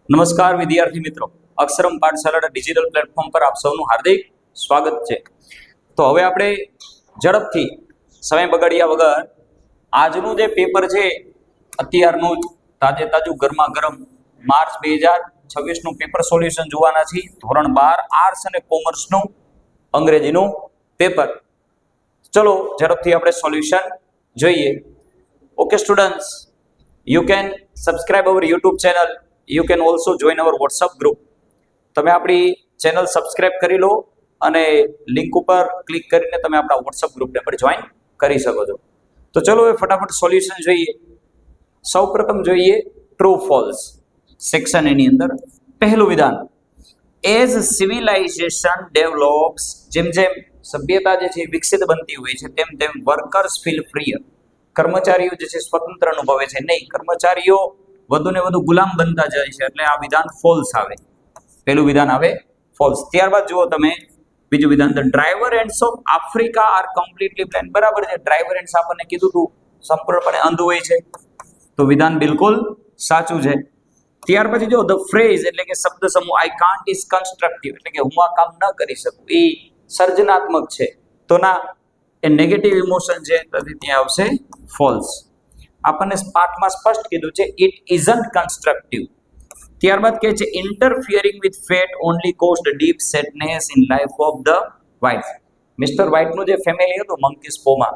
નમસ્કાર વિદ્યાર્થી મિત્રો, અક્ષરમ પાઠશાળાના ડિજિટલ પ્લેટફોર્મ પર આપ સૌનું હાર્દિક સ્વાગત છે. તો હવે આપણે ઝડપથી સમય બગાડ્યા વગર આજનું જે પેપર છે, અત્યારનું જ તાજું ગરમા ગરમ માર્ચ 2026નું પેપર સોલ્યુશન જોવાના છીએ. ધોરણ 12 આર્ટ્સ અને કોમર્સનું અંગ્રેજીનું પેપર. ચલો ઝડપથી આપણે સોલ્યુશન જોઈએ. Okay students, you can subscribe our YouTube channel. You can also join our WhatsApp group. તમે આપણી ચેનલ સબસ્ક્રાઇબ કરી લો અને લિંક ઉપર ક્લિક કરીને તમે આપણા WhatsApp ગ્રુપને પણ જોઈન કરી શકો છો. તો ચલો હવે ફટાફટ સોલ્યુશન જોઈએ. સૌપ્રથમ જોઈએ ટ્રુ ફોલ્સ સેક્શન. એની અંદર પહેલું વિધાન, એઝ સિવિલાઇઝેશન ડેવલપ્સ, જેમ જેમ સભ્યતા જે છે વિકસિત બનતી હોય છે તેમ તેમ વર્કર્સ ફીલ ફ્રીયર, કર્મચારીઓ જે છે સ્વતંત્ર અનુભવે છે. નહીં, કર્મચારીઓ વધુ ને વધુ ગુલામ બનતા જાય છે. એટલે આ વિધાન ફોલ્સ આવે. પહેલું વિધાન આવે ફોલ્સ. ત્યારબાદ જુઓ તમે બીજું વિધાન, the driver ants of Africa are completely blind. બરાબર છે, ડ્રાઈવર એન્ડ્સ આપણને કીધું હતું સંપૂર્ણપણે અંધ હોય છે, તો વિધાન બિલકુલ સાચું છે. ત્યાર પછી જો ધ ફ્રેઝ એટલે કે શબ્દ સમૂહ આઈ કાન્ટ ઇઝ કન્સ્ટ્રક્ટિવ, એટલે કે હું આ કામ ન કરી શકું, એ સર્જનાત્મક છે. તો ના, એ નેગેટિવ ઇમોશન છે, તેથી ત્યાં આવશે ફોલ્સ. આપણને પાઠમાં સ્પષ્ટ કીધું છે ઇટ ઇઝન્ટ કન્સ્ટ્રક્ટિવ. ત્યારબાદ કહે છે interfering with fate only caused deep sadness in life of the white. Mister વ્હાઇટનું જે ફેમિલી હતું મંકીસ પોમાં,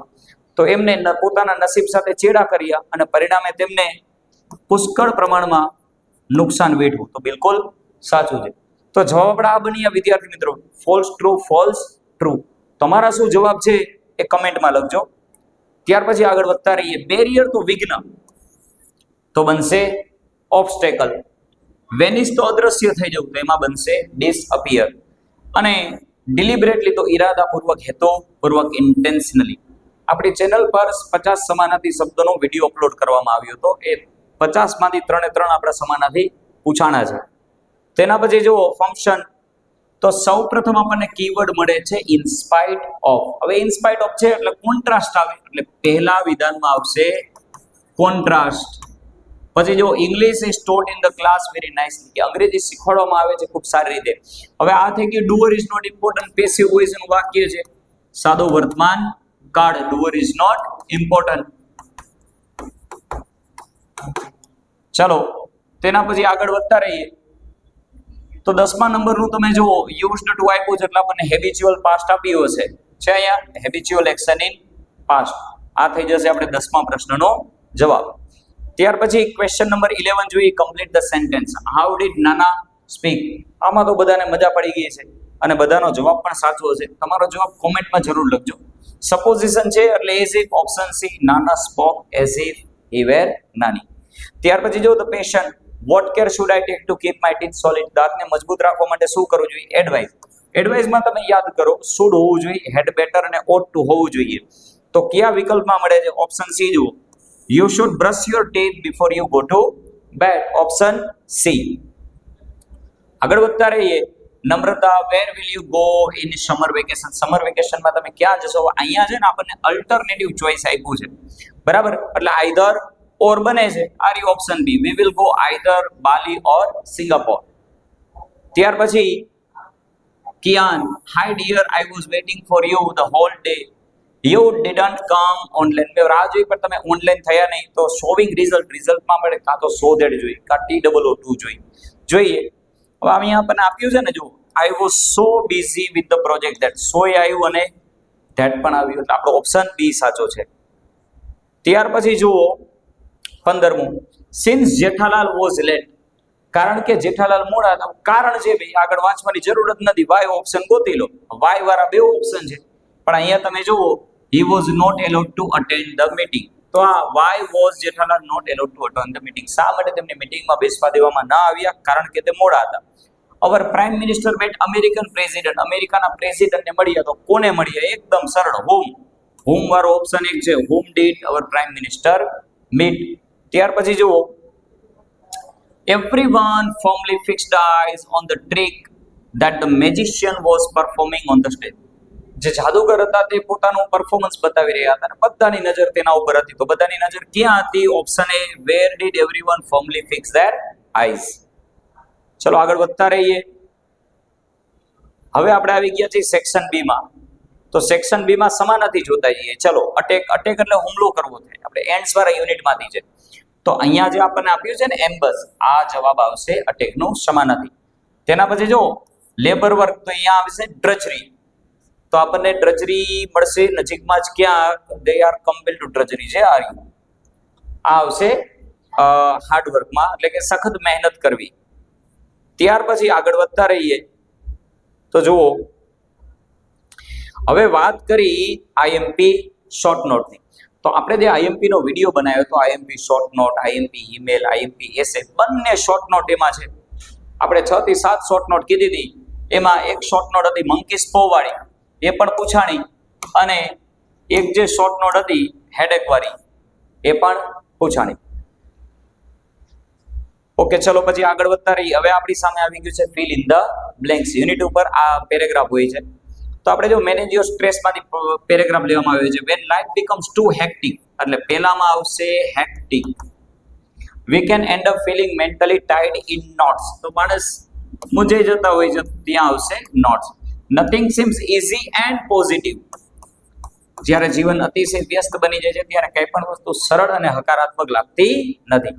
તો એમને પોતાના નસીબ સાથે ચેડા કર્યા અને પરિણામે તેમને પુષ્કળ પ્રમાણમાં નુકસાન વેઠવું. તો બિલકુલ સાચું છે. તો જવાબ આપણા આ બન્યા વિદ્યાર્થી મિત્રો, ફોલ્સ ટ્રુ ફોલ્સ ટ્રુ. તમારા શું જવાબ છે એ કમેન્ટમાં લખજો. ત્યાર પછી આગળ વધતા રહીએ. બેરિયર તો વિઘ્ન, તો બનશે ઓબ્સ્ટેકલ. વેનિશ તો અદ્રશ્ય થઈ જવું, તો એમાં બનશે ડિસઅપિયર. અને ડિલિબરેટલી તો ઈરાદાપૂર્વક, હેતુપૂર્વક, ઇન્ટેન્શનલી. આપણી ચેનલ પર 50 સમાનાર્થી શબ્દોનો વિડીયો અપલોડ કરવામાં આવ્યો હતો. એ 50માંથી 3 આપણા સમાનાર્થી પૂછાણા છે. તેના પછી જુઓ ફંક્શન, તો સૌ પ્રથમ આપણને કીવર્ડ મળે છે ઇનસ્પાઇટ ઓફ. હવે ઇનસ્પાઇટ ઓફ છે એટલે કોન્ટ્રાસ્ટ આવે, એટલે પહેલા વિધાનમાં આવશે કોન્ટ્રાસ્ટ. પછી જો English is taught in the class very nicely, કે અંગ્રેજી શીખવાડવામાં આવે છે ખૂબ સારી રીતે. હવે આ થઈ ગયું doer is not important, passive voice નું વાક્ય છે, સાદો વર્તમાન કાળ, ડુઅર ઇઝ નોટ ઇમ્પોર્ટન્ટ. ચલો તેના પછી આગળ વધતા રહીએ. તો 10મા નંબરનું તમે જુઓ, યુઝડ ટુ આપ્યું છે એટલે આપણને હેબિચ્યુઅલ પાસ્ટ આપ્યો છે અહીંયા હેબિચ્યુઅલ એક્શન ઇન પાસ્ટ. આ થઈ જશે આપણે 10મા પ્રશ્નનો જવાબ. ત્યાર પછી ક્વેશ્ચન નંબર 11 જોઈએ, complete the sentence. How did નાના સ્પીક. આમાં તો બધાને મજા પડી ગઈ છે અને બધાનો જવાબ પણ સાચો હશે. તમારો જવાબ કોમેન્ટમાં જરૂર લખજો. સપોઝિશન છે એટલે as if, option C Nana spoke as if he were Nani. ત્યાર પછી જો the patient, what care should I take to keep my teeth solid. દાંતને મજબૂત રાખવા માટે શું કરવું જોઈએ? એડવાઇસ. એડવાઇસમાં તમે યાદ કરો, શુડ હોવું જોઈએ, હેડ બેટર અને ઓટ ટુ હોવું જોઈએ. તો કયા વિકલ્પમાં મળે છે? ઓપ્શન સી જુઓ, you should brush your teeth before you go to bed. Option C. આગળ વધતા રહીએ. Namrata, where will you go in summer vacation. Summer વેકેશનમાં તમે ક્યાં જશો? અહીંયા છે ને આપણને અલ્ટરનેટિવ ચોઇસ આપ્યું છે, બરાબર? એટલે આઈધર ઓર બને છે. Are you option B, we will go either Bali or Singapore. ત્યાર પછી Kiaan, hi dear, I was waiting for you the whole day, you didn't come online. મેં રાહ જોઈ પણ તમે ઓનલાઈન થયા નહીં. તો શોવિંગ રિઝલ્ટમાં મળે કાં તો સો ધેટ જોઈએ, કાં TOO2 જોઈએ. હવે અહીંયા આપણને આપ્યું છે ને, જો I was so busy with the project that. સોય આવ્યું અને ધેટ પણ આવ્યું, એટલે આપણો ઓપ્શન બી સાચો છે. ત્યાર પછી જુઓ 15મું, સિન્સ જેઠાલાલ વોઝ લેટ. કારણ કે જેઠાલાલ મોડા હતા. કારણ છે ભાઈ, આગળ વાંચવાની જરૂર જ નથી. વાય ઓપ્શન ગોતી લો. વાય વાળા બે ઓપ્શન છે, પણ અહીંયા તમે જુઓ he was not allowed to attend the meeting. તો આ why was Jethalal not allowed to attend the meeting. શા માટે તેમને મીટિંગમાં બેસવા દેવામાં ના આવ્યા? કારણ કે તે મોડા હતા. Our prime minister met American president. અમેરિકાના પ્રેસિડેન્ટને મળ્યા. તો કોને મળ્યા? એકદમ સરળ, હોમ. હોમ વાળો ઓપ્શન એક છે. Whom did our prime minister meet. ત્યાર પછી જુઓ, everyone firmly fixed eyes on the trick that the magician was performing on the stage. જે જાદુગર હતા તે પોતાનું પરફોર્મન્સ બતાવી રહ્યા હતા અને બધાની નજર તેના ઉપર હતી. તો બધાની નજર ક્યાં હતી? Option A, where did everyone ફર્મલી fix there eyes. ચલો આગળ વધતા રહીએ. હવે આપણે આવી ગયા છીએ સેક્શન બી માં. તો સેક્શન બી માં સમાનાર્થી જોતા જઈએ. ચલો અટેક એટલે હુમલો કરવો થાય. આપણે એન્ડ્સ વાળા યુનિટમાંથી છે. તો અહીંયા જે આપણને આપ્યું છે ને એમ્બસ, આ જવાબ આવશે અટેકનું સમાનાર્થી. તેના પછી જો લેબર વર્ક, તો અહીંયા આવશે ડ્રચરી. તો આપણને ડ્રચરી મળશે નજીકમાં જ ક્યાં? દે આર કમ્પેર્ડ ટુ ડ્રચરી છે આ આવશે હાર્ડવર્કમાં, એટલે કે સખત મહેનત કરવી. ત્યાર પછી આગળ વધતા રહીએ. તો જુઓ, હવે વાત કરી આઈએમપી શોર્ટ નોટની. તો આપણે જે આઈએમપી નો વિડીયો બનાવ્યો તો IMP short note, IMP email, IMP essay, બંને શોર્ટ નોટ એમાં છે. આપણે 6 થી 7 શોર્ટ નોટ કીધી હતી. એમાં એક શોર્ટ નોટ હતી મંકી સ્પો વાળી, એ પણ પૂછાણી. અને એક જે શોર્ટ નોટ હતી હેડેક વાળી, એ પણ પૂછાણી. ઓકે, ચલો પછી આગળ વધતા રહી. હવે આપણી સામે આવી ગયું છે fill in the blanks. Unit ઉપર આ પેરેગ્રાફ હોય છે. તો આપણે જો મેનેજ યોર સ્ટ્રેસ માંથી પેરેગ્રાફ લેવામાં આવ્યો છે. When life becomes too hectic, એટલે પહેલામાં આવશે hectic. We can end up feeling mentally tied in knots, તો માણસ મૂંઝાઈ જતા હોય છે, ત્યાં આવશે knots. Nothing seems easy and positive, જ્યારે જીવન અતિશય વ્યસ્ત બની જાય છે ત્યારે કંઈ પણ વસ્તુ સરળ અને હકારાત્મક લાગતી નથી.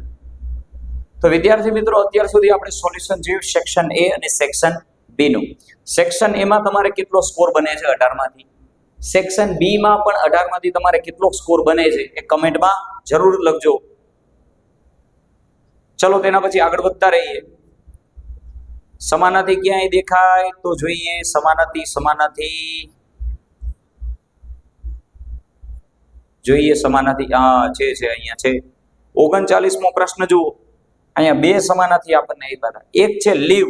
તો વિદ્યાર્થી મિત્રો, અત્યાર સુધી આપણે સોલ્યુશન જોયું સેક્શન એ અને સેક્શન બી નું. સેક્શન એ માં તમારે કેટલો સ્કોર બને છે 18 માંથી. સેક્શન બી માં પણ 18 માંથી તમારે કેટલો સ્કોર બને છે એ કમેન્ટમાં જરૂર લખજો. ચલો તેના પછી આગળ વધતા રહીએ. સમાનાર્થી ક્યાંય દેખાય તો જોઈએ. સમાનાર્થી જોઈએ. સમાનાર્થી છે અહીંયા છે. 39મો પ્રશ્ન જુઓ. અહીંયા 2 સમાનાર્થી આપણને આપ્યા હતા. એક છે લીવ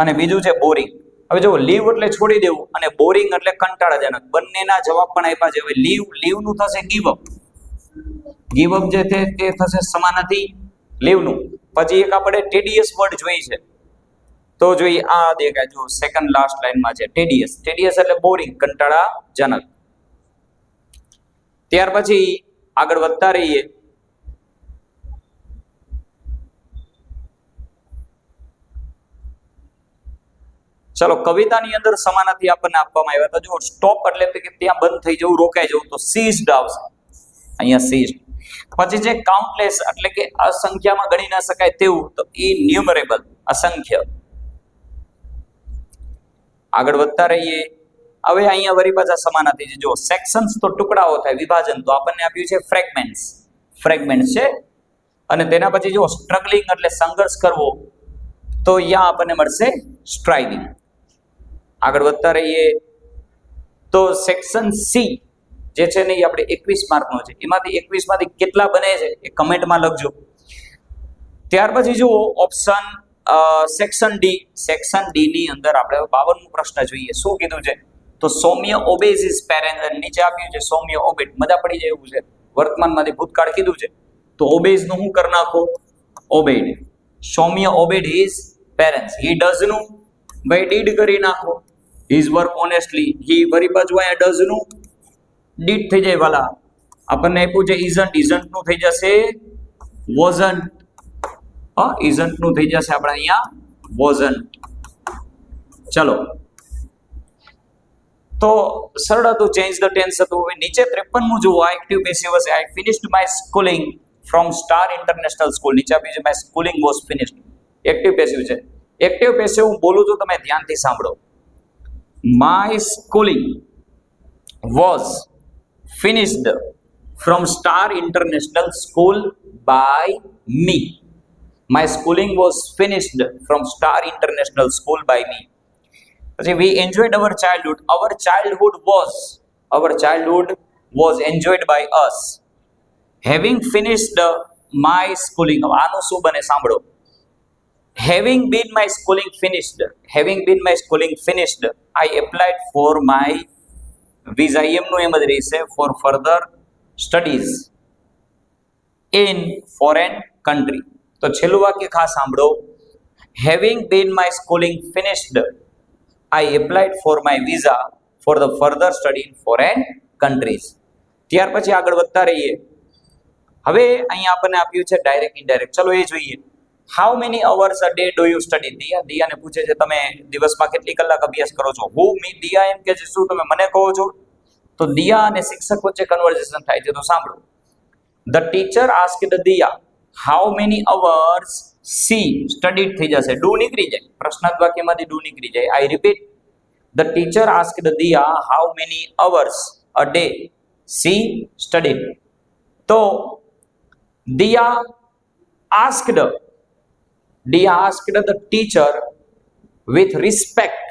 અને બીજું છે બોરિંગ. હવે જો લીવ એટલે છોડી દેવું અને બોરિંગ એટલે કંટાળાજનક. બંનેના જવાબ પણ આપ્યા છે. હવે લીવ નું થશે ગીવ અપ. ગીવ અપ જે છે તે થશે સમાનાર્થી લીવ નું. પછી એક આપણે ટેડિયસ વર્ડ જોઈ છે. તો જોઈએ આ દેખાય જો સેકન્ડ લાસ્ટ લાઈનમાં છે ટેડિયસ. ટેડિયસ એટલે બોરિંગ, કંટાળાજનક. ત્યાર પછી આગળ વધતા રહીએ. ચલો કવિતાની અંદર સમાનાર્થી આપણને આપવામાં આવ્યા હતા. જો સ્ટોપ એટલે કે ત્યાં બંધ થઈ જવું, રોકાઈ જવું, તો સીઝડ આવશે અહીંયા સીઝડ. પછી જે કાઉન્ટલેસ એટલે કે અસંખ્યામાં ગણી ન શકાય તેવું, તો ઇન્યુમરેબલ, અસંખ્ય. આગળ વધતા રહીએ. હવે અહીંયા વળી પાછા સમાનાર્થી છે. જો સેક્શન્સ તો ટુકડાઓ થાય, વિભાજન, તો આપણને આપ્યું છે ફ્રેગમેન્ટ્સ છે. અને તેના પછી જો સ્ટ્રગલિંગ એટલે સંઘર્ષ કરવો, તો અહીંયા આપણને મળશે સ્ટ્રાઇવિંગ. આગળ વધતા રહીએ. તો સેક્શન સી જે છે ને એ આપણે 21 માર્કનો છે. એમાંથી 21 માંથી કેટલા બને છે એ કમેન્ટમાં લખજો. ત્યાર પછી જુઓ ઓપ્શન સેક્શન ડી ની અંદર આપણે 52મો પ્રશ્ન જોઈએ. શું કીધું છે? તો સૌમ્ય ઓબેઝ હિઝ પેરેન્ટ્સ. નીચે આપ્યું છે સૌમ્ય ઓબેડ. મજા પડી જાય એવું છે. વર્તમાનમાંથી ભૂતકાળ કીધું છે, તો ઓબેઝ નું શું કરી નાખો? Obeyed. Saumya obeyed his parents. He does નું ભાઈ ડીડ કરી નાખો. His work honestly. હી વરી બાજુ અહીંયા ડઝ નું ડીડ થઈ જાય. વાલા આપણને આપ્યું છે ઇઝન્ટ નું થઈ જશે વોઝન્ટ. ઇઝન્ટ નું થઈ જશે આપણે અહીંયા વોઝન્ટ. ચલો, તો સરળ હતું. ચેન્જ ધ ટેન્સ હતું. હવે નીચે 53મું જુઓ. આ એક્ટિવ પેસિવ હશે. I finished my schooling from Star International School. નીચે આપ્યું છે my schooling was finished. Active passive છે. એક્ટિવ પેસિવ હું બોલું છું, તમે ધ્યાનથી સાંભળો. My schooling was finished from Star International School by me. My schooling was finished from Star International School by me. We enjoyed our childhood. Our childhood was enjoyed by us. Having finished my schooling. આનું શું બને સાંભળો. Having been my schooling finished, I applied for my visa. એમનું એમ જ રહેશે for further studies in foreign country. તો છેલ્લું વાક્ય ખાસ સાંભળો. Having been my schooling finished, I applied for my visa for the further study in foreign countries. ત્યાર પછી આગળ વધતા રહીએ. હવે અહીંયા આપણને આપ્યું છે ડાયરેક્ટ ઇનડાયરેક્ટ. ચલો એ જોઈએ. How many hours a day do you study? દિયાને પૂછે છે તમે દિવસમાં કેટલી કલાક અભ્યાસ કરો છો? હુ મી? દિયા એમ કે છે શું તમે મને કહો છો? તો દિયા અને શિક્ષક વચ્ચે કન્વર્ઝેશન થાય છે. તો સાંભળો. The teacher asked Diya how many hours she studied થઈ જશે, ડુ નીકળી જાય, પ્રશ્નાર્થ વાક્યમાંથી ડુ નીકળી જાય. I repeat, the teacher asked Diya how many hours a day she studied. તો Diya asked the teacher with respect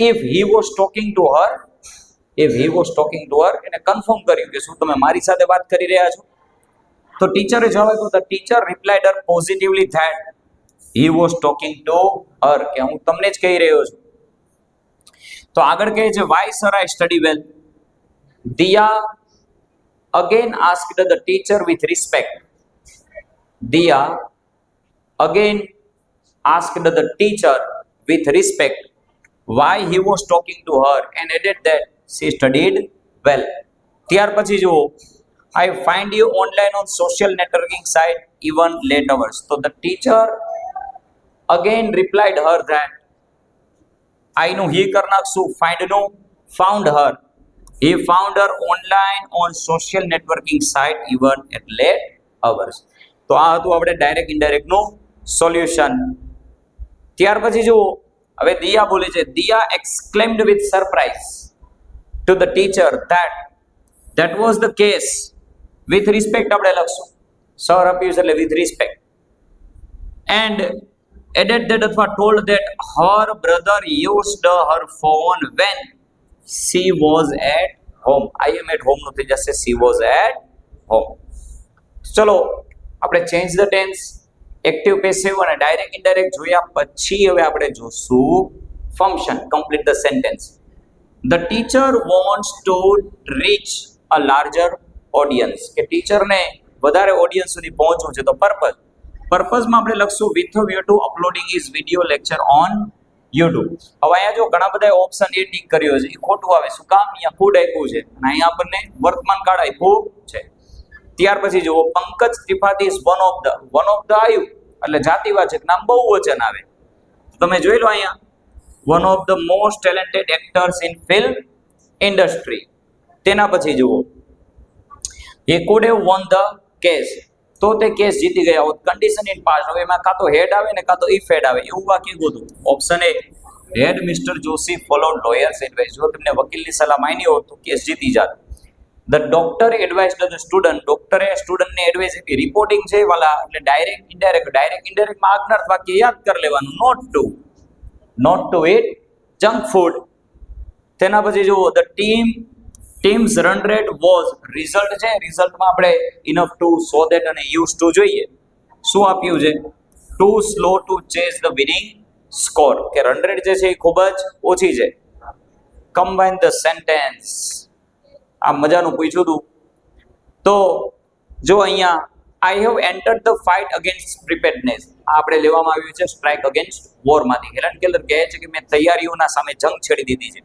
if he was talking to her, એને confirm કર્યું કે શું તમે મારી સાથે વાત કરી રહ્યા છો? તો ટીચરે જવાબ આપ્યો. the teacher replied her positively that he was talking to her, કે હું તમને જ કહી રહ્યો છું. તો આગળ કહે છે why sir I study well? Diya again asked the teacher with respect. Diya again asked the teacher with respect why he was talking to her and added that she studied well. ત્યાર પછી જુઓ, I find you online on social networking site even late hours. તો the teacher again replied her that I નું he કર નાખશું, find નું found her. He found her online on social networking site even at late hours. તો આ હતું આપણે direct indirect નું સોલ્યુશન. ત્યાર પછી જુઓ, હવે દિયા બોલે છે. દિયા exclaimed with surprise to the teacher that was the case. with respect આપણે લખશું, સર આપ્યું છે એટલે with respect, and added that અથવા told that her brother used her phone when she was at home. I am at home નું થઈ જશે she was at home. ચલો આપણે change the tense, active passive અને ડાયરેક્ટ ઇનડાયરેક્ટ જોયા પછી હવે આપણે જોશું function. Complete the sentence. The teacher wants to reach a larger audience, કે ટીચરને વધારે ઓડિયન્સ સુધી પહોંચવું છે. તો પર્પઝમાં આપણે લખશું with view to uploading his video lecture on YouTube. હવે અહીંયા જો ઘણા બધા ઓપ્શન એ ટીક કર્યો છે, એ ખોટું આવે. શું કામ? અહીંયા કુડ આપ્યું છે અને અહીંયા આપણને વર્તમાન કાળ આપ્યું છે. ત્યાર પછી જુઓ, Pankaj Tripathi is one of the આયુ એટલે જાતિવાચક નામ બહુવચન આવે. તમે જોઈ લો અહીંયા, one of the most talented actors in film industry. તેના પછી જુઓ, he could have won the case, તો તે કેસ જીતી ગયા હોત. કન્ડિશન ઇન પાસ્ટ, હવે એમાં કાં તો હેડ આવે ને કાં તો ઇફ હેડ આવે, એવું વાક્ય ગોતું. Option A, had mister Joshi followed lawyer's advice, જો તમને વકીલની સલાહ માની હોત તો કેસ જીતી જાત. The doctor advised the student, ડોક્ટરે સ્ટુડન્ટને એડવાઇસ આપી. રિપોર્ટિંગ છે વાલા એટલે ડાયરેક્ટ ઇનડાયરેક્ટમાં આજ્ઞાર્થ વાક્ય યાદ કરી લેવાનું. Not to eat junk food. તેના પછી જુઓ, the team's run rate was, result છે, રિઝલ્ટમાં આપણે ઇનફ ટુ, સો દેટ અને યુઝ ટુ જોઈએ. શું આપ્યું છે? Too slow to chase the winning score, કે રન રેટ જે છે એ ખૂબ જ ઓછી છે. કમ્બાઇન ધ સેન્ટેન્સ, આ મજાનું પૂછ્યું હતું. તો જો અહીંયા I have entered the fight against preparedness, આપણે લેવામાં આવ્યું છે સ્ટ્રાઇક અગેન્સ્ટ વોરમાંથી. હેલન કેલર કહે છે કે મેં તૈયારીઓના સામે જંગ છેડી દીધી છે.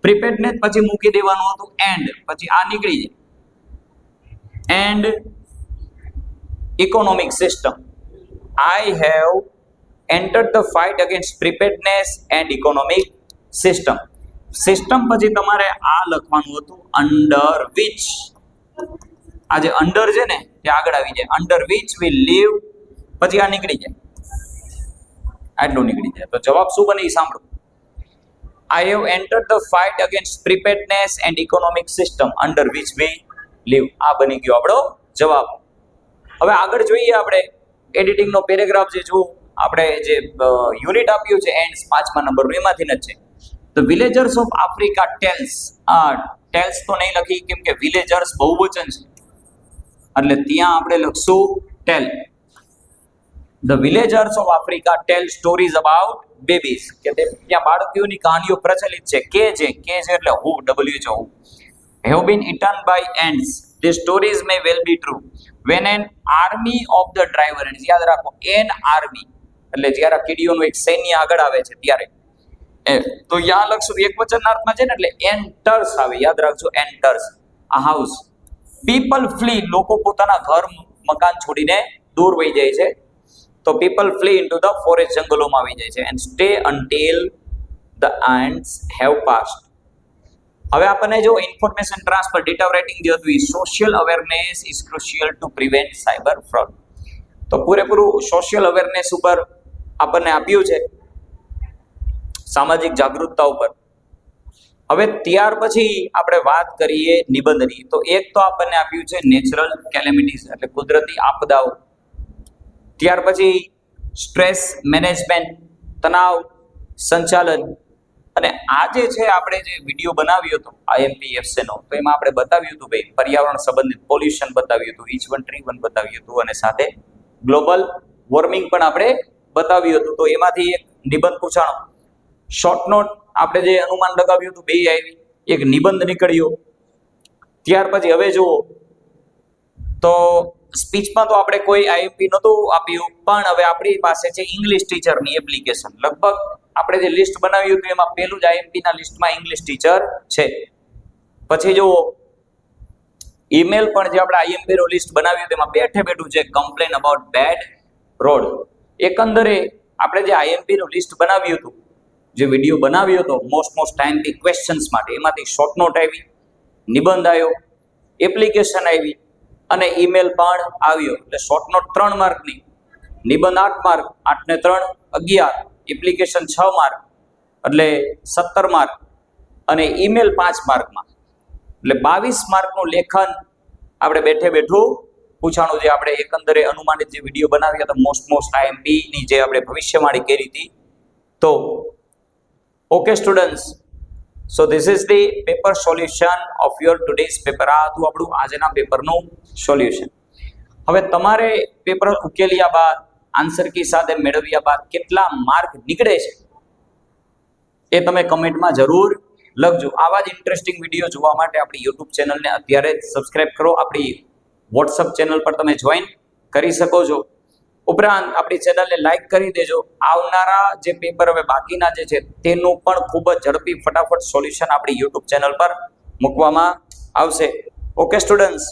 પ્રિપેર્ડનેસ પછી મૂકી દેવાનું હતું એન્ડ, પછી આ નીકળી જાય. And economic system, I have entered the fight against preparedness and economic system. System પછી તમારે આ લખવાનું હતું અંડર વિચ. આ જે અંડર છે ને તે આગળ આવી જાય. અંડર વિચ વી લીવ, પછી આ નીકળી જાય, આટલું નીકળી જાય. તો જવાબ શું બને એ સાંભળો. I have entered the fight against preparedness and economic system under which we live. આ બની ગયો આપણો જવાબ. હવે આગળ જોઈએ આપણે એડિટિંગનો પેરેગ્રાફ જે જો આપણે જે યુનિટ આપ્યું છે એન્ડ્સ 5મા નંબરનું, એમાંથી જ છે. The villagers of Africa tells, tells તો નહીં લખી કેમ કે વિલેજર્સ બહુવચન છે એટલે ત્યાં આપણે લખશું ટેલ. The villagers of Africa tell stories about babies, કે ત્યાં બાળકીઓની કહાનીઓ પ્રચલિત છે. કે છે એટલે who, WHO, have been eaten by ants. These stories may well be true. When an army of the driver ants, યાદ રાખો an army એટલે જ્યારે કીડીઓનું એક સૈન્ય આગળ આવે છે ત્યારે. તો યા લખશું એકવચનાર્થમાં છે ને એટલે enters આવે, યાદ રાખજો enters a house. People flee, લોકો પોતાના ઘર મકાન છોડીને દૂર વહી જાય છે. તો people flea into the forest, જંગલોમાં આવી જાય છે. And stay until the ends have passed. હવે આપણને જો ઇન્ફોર્મેશન ટ્રાન્સફર ડેટા રાઇટિંગ જે હતું, social awareness is crucial two prevent cyber fraud. તો પૂરેપૂરું સોશિયલ અવેરનેસ ઉપર આપણને આપ્યું છે, સામાજિક જાગૃતતા ઉપર. હવે ત્યાર પછી આપણે વાત કરીએ નિબંધની. તો એક તો આપણને આપ્યું છે નેચરલ કેલેમિટીઝ એટલે કુદરતી આપદાઓ. ત્યાર પછી સ્ટ્રેસ મેનેજમેન્ટ, તણાવ સંચાલન. અને આજે છે આપણે જે વિડીયો બનાવ્યો હતો IMPFC નો, તો એમાં આપણે બતાવ્યું હતું ભાઈ પર્યાવરણ સંબંધિત પોલ્યુશન બતાવ્યું હતું, each one tree one બતાવ્યું હતું, અને સાથે ગ્લોબલ વોર્મિંગ પણ આપણે બતાવ્યું હતું. તો એમાંથી એક નિબંધ પૂછાણો. શોર્ટ નોટ આપણે જે અનુમાન લગાવ્યું હતું બે આવી, એક નિબંધ નીકળ્યો. ત્યાર પછી હવે જુઓ તો સ્પીચમાં તો આપણે કોઈ IMP નહોતું આપ્યું, પણ હવે આપણી પાસે છે ઇંગ્લિશ ટીચરની એપ્લિકેશન. લગભગ આપણે જે લિસ્ટ બનાવ્યું હતું એમાં પહેલું જ IMP ના લિસ્ટમાં ઇંગ્લિશ ટીચર છે. પછી જુઓ ઈમેલ પણ જે આપણે IMP નું લિસ્ટ બનાવ્યું હતું એમાં બેઠે બેઠું છે કમ્પ્લેન અબાઉટ બેડ રોડ. એકંદરે આપણે જે IMP નું લિસ્ટ બનાવ્યું હતું, જે વિડીયો બનાવ્યો હતો મોસ્ટ ટાઈમથી ક્વેશ્ચન્સ માટે, એમાંથી શોર્ટ નોટ આવી, નિબંધ આવ્યો, એપ્લિકેશન આવી અને ઈમેલ પણ આવ્યો. એટલે શોર્ટ નોટ 3 માર્કની, નિબંધ 8 માર્ક, 8 ને 3 11, એપ્લિકેશન 6 માર્ક એટલે 17 માર્ક, અને ઈમેલ 5 માર્કમાં એટલે 22 માર્કનું લેખન આપણે બેઠે બેઠું પૂછાણું. જે આપણે એકંદરે અનુમાનિત જે વિડીયો બનાવ્યા હતા મોસ્ટ IMP ની જે આપણે ભવિષ્યવાણી કરી હતી. તો okay students, so this is the paper solution of your today's paper. આ હતું આપણું આજના પેપરનું સોલ્યુશન. હવે તમારે પેપર ઉકેલ્યા બાદ, આન્સર કી સાથે મેળવ્યા બાદ કેટલા માર્ક નીકળે છે એ તમે કમેન્ટમાં જરૂર લખજો. આવા જ ઇન્ટરેસ્ટિંગ વિડીયો જોવા માટે આપણી યુટ્યુબ ચેનલને અત્યારે જ સબસ્ક્રાઇબ કરો. આપણી વોટ્સઅપ ચેનલ પર તમે જોઈન કરી શકો છો. ઉપરાંત આપણી ચેનલને લાઈક કરી દેજો. આવનારા જે પેપર હવે બાકીના જે છે તેનું પણ ખૂબ જ ઝડપી ફટાફટ સોલ્યુશન આપણી યુટ્યુબ ચેનલ પર મૂકવામાં આવશે. Okay students,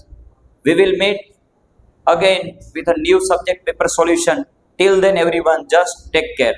we will meet again with a new subject paper solution. Till then everyone, just take care.